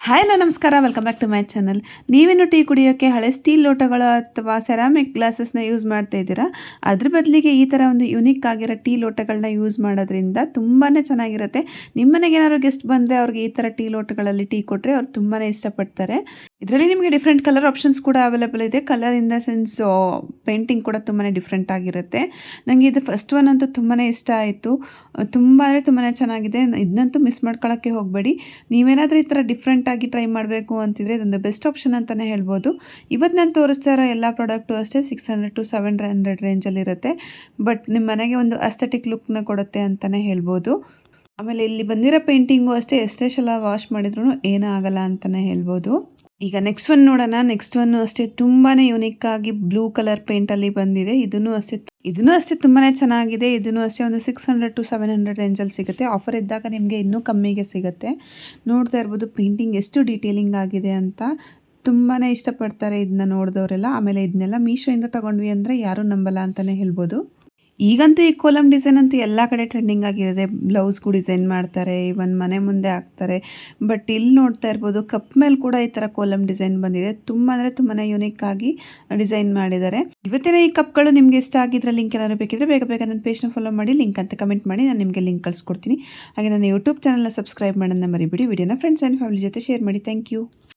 Hi hello ನಮಸ್ಕಾರ, welcome back to my channel. ನೀವೇನು tea ಕುಡಿಯೋಕ್ಕೆ ಹಳೆ ಸ್ಟೀಲ್ ಲೋಟಗಳು ಅಥವಾ ಸೆರಾಮಿಕ್ ಗ್ಲಾಸಸ್ನ ಯೂಸ್ ಮಾಡ್ತಾ ಇದ್ದೀರಾ? ಅದ್ರ ಬದಲಿಗೆ ಈ ಥರ ಒಂದು ಯುನಿಕ್ ಆಗಿರೋ ಟೀ ಲೋಟಗಳನ್ನ ಯೂಸ್ ಮಾಡೋದ್ರಿಂದ ತುಂಬಾ ಚೆನ್ನಾಗಿರುತ್ತೆ. ನಿಮ್ಮ ಮನೆಗೆ ಏನಾದ್ರು ಗೆಸ್ಟ್ ಬಂದರೆ ಅವ್ರಿಗೆ ಈ ಥರ ಟೀ ಲೋಟಗಳಲ್ಲಿ ಟೀ ಕೊಟ್ಟರೆ ಅವ್ರು ತುಂಬಾ ಇಷ್ಟಪಡ್ತಾರೆ. ಇದರಲ್ಲಿ ನಿಮಗೆ ಡಿಫ್ರೆಂಟ್ ಕಲರ್ ಆಪ್ಷನ್ಸ್ ಕೂಡ ಅವೈಲೇಬಲ್ ಇದೆ. Colour in the sense painting ಕೂಡ ತುಂಬಾ ಡಿಫ್ರೆಂಟ್ ಆಗಿರುತ್ತೆ. ನನಗೆ ಇದು ಫಸ್ಟ್ ಒನ್ ಅಂತೂ ತುಂಬಾ ಇಷ್ಟ ಆಯಿತು. ತುಂಬ ಅಂದರೆ ತುಂಬಾ ಚೆನ್ನಾಗಿದೆ. ಇದನ್ನಂತೂ ಮಿಸ್ ಮಾಡ್ಕೊಳ್ಳೋಕ್ಕೆ ಹೋಗಬೇಡಿ. ನೀವೇನಾದರೂ ಈ ಥರ ಡಿಫ್ರೆಂಟಾಗಿ ಟ್ರೈ ಮಾಡಬೇಕು ಅಂತಿದ್ರೆ ಇದೊಂದು ಬೆಸ್ಟ್ ಆಪ್ಷನ್ ಅಂತಲೇ ಹೇಳ್ಬೋದು. ಇವತ್ತು ನಾನು ತೋರಿಸ್ತಾ ಇರೋ ಎಲ್ಲ ಪ್ರಾಡಕ್ಟು ಅಷ್ಟೇ 600 to 700 ರೇಂಜಲ್ಲಿರುತ್ತೆ. ಬಟ್ ನಿಮ್ಮ ಮನೆಗೆ ಒಂದು ಅಸ್ಥೆಟಿಕ್ ಲುಕ್ನ ಕೊಡುತ್ತೆ ಅಂತಲೇ ಹೇಳ್ಬೋದು. ಆಮೇಲೆ ಇಲ್ಲಿ ಬಂದಿರೋ ಪೇಂಟಿಂಗು ಅಷ್ಟೇ ಎಷ್ಟೇ ಸಲ ವಾಶ್ ಮಾಡಿದ್ರೂ ಏನೂ ಆಗಲ್ಲ ಅಂತಲೇ ಹೇಳ್ಬೋದು. ಈಗ ನೆಕ್ಸ್ಟ್ ಒನ್ ನೋಡೋಣ. ನೆಕ್ಸ್ಟ್ ಒನ್ನು ಅಷ್ಟೇ ತುಂಬಾ ಯುನಿಕ್ ಆಗಿ ಬ್ಲೂ ಕಲರ್ ಪೇಂಟಲ್ಲಿ ಬಂದಿದೆ. ಇದನ್ನು ಅಷ್ಟೇ ತುಂಬಾ ಚೆನ್ನಾಗಿದೆ. ಇದನ್ನು ಅಷ್ಟೇ ಒಂದು 600 to 700 ರೇಂಜಲ್ಲಿ ಸಿಗುತ್ತೆ. ಆಫರ್ ಇದ್ದಾಗ ನಿಮಗೆ ಇನ್ನೂ ಕಮ್ಮಿಗೆ ಸಿಗುತ್ತೆ. ನೋಡ್ತಾ ಇರ್ಬೋದು ಪೇಂಟಿಂಗ್ ಎಷ್ಟು ಡೀಟೇಲಿಂಗ್ ಆಗಿದೆ ಅಂತ. ತುಂಬಾ ಇಷ್ಟಪಡ್ತಾರೆ ಇದನ್ನ ನೋಡಿದವರೆಲ್ಲ. ಆಮೇಲೆ ಇದನ್ನೆಲ್ಲ ಮೀಶೋಯಿಂದ ತೊಗೊಂಡ್ವಿ ಅಂದರೆ ಯಾರೂ ನಂಬಲ್ಲ ಅಂತಲೇ ಹೇಳ್ಬೋದು. ಈಗಂತೂ ಈ ಕೋಲಮ್ ಡಿಸೈನ್ ಅಂತೂ ಎಲ್ಲ ಕಡೆ ಟ್ರೆಂಡಿಂಗ್ ಆಗಿರುತ್ತೆ. ಬ್ಲೌಸ್ಗೂ ಡಿಸೈನ್ ಮಾಡ್ತಾರೆ, ಇವನ್ ಮನೆ ಮುಂದೆ ಹಾಕ್ತಾರೆ. ಬಟ್ ಇಲ್ಲಿ ನೋಡ್ತಾ ಇರ್ಬೋದು ಕಪ್ ಮೇಲೆ ಕೂಡ ಈ ಥರ ಕೋಲಮ್ ಡಿಸೈನ್ ಬಂದಿದೆ. ತುಂಬ ಅಂದರೆ ತುಂಬಾ ಯುನಿಕ್ ಆಗಿ ಡಿಸೈನ್ ಮಾಡಿದ್ದಾರೆ. ಇವತ್ತಿನ ಈ ಕಪ್ಗಳು ನಿಮಗೆ ಇಷ್ಟ ಆಗಿದ್ರೆ ಲಿಂಕ್ ಏನಾದ್ರು ಬೇಕಿದ್ರೆ ಬೇಗ ಬೇಗ ನನ್ನ ಪೇಜ್ನ ಫಾಲೋ ಮಾಡಿ, ಲಿಂಕ್ ಅಂತ ಕಮೆಂಟ್ ಮಾಡಿ, ನಾನು ನಿಮಗೆ ಲಿಂಕ್ ಕಳಿಸ್ಕೊಡ್ತೀನಿ. ಹಾಗೆ ನನ್ನ ಯೂಟ್ಯೂಬ್ ಚಾನಲ್ನ ಸಬ್ಸ್ಕ್ರೈಬ್ ಮಾಡೋದನ್ನ ಮರಿಬಿಡಿ. ವಿಡಿಯೋನ ಫ್ರೆಂಡ್ಸ್ ಆ್ಯಂಡ್ ಫ್ಯಾಮಿಲಿ ಜೊತೆ ಶೇರ್ ಮಾಡಿ. Thank you.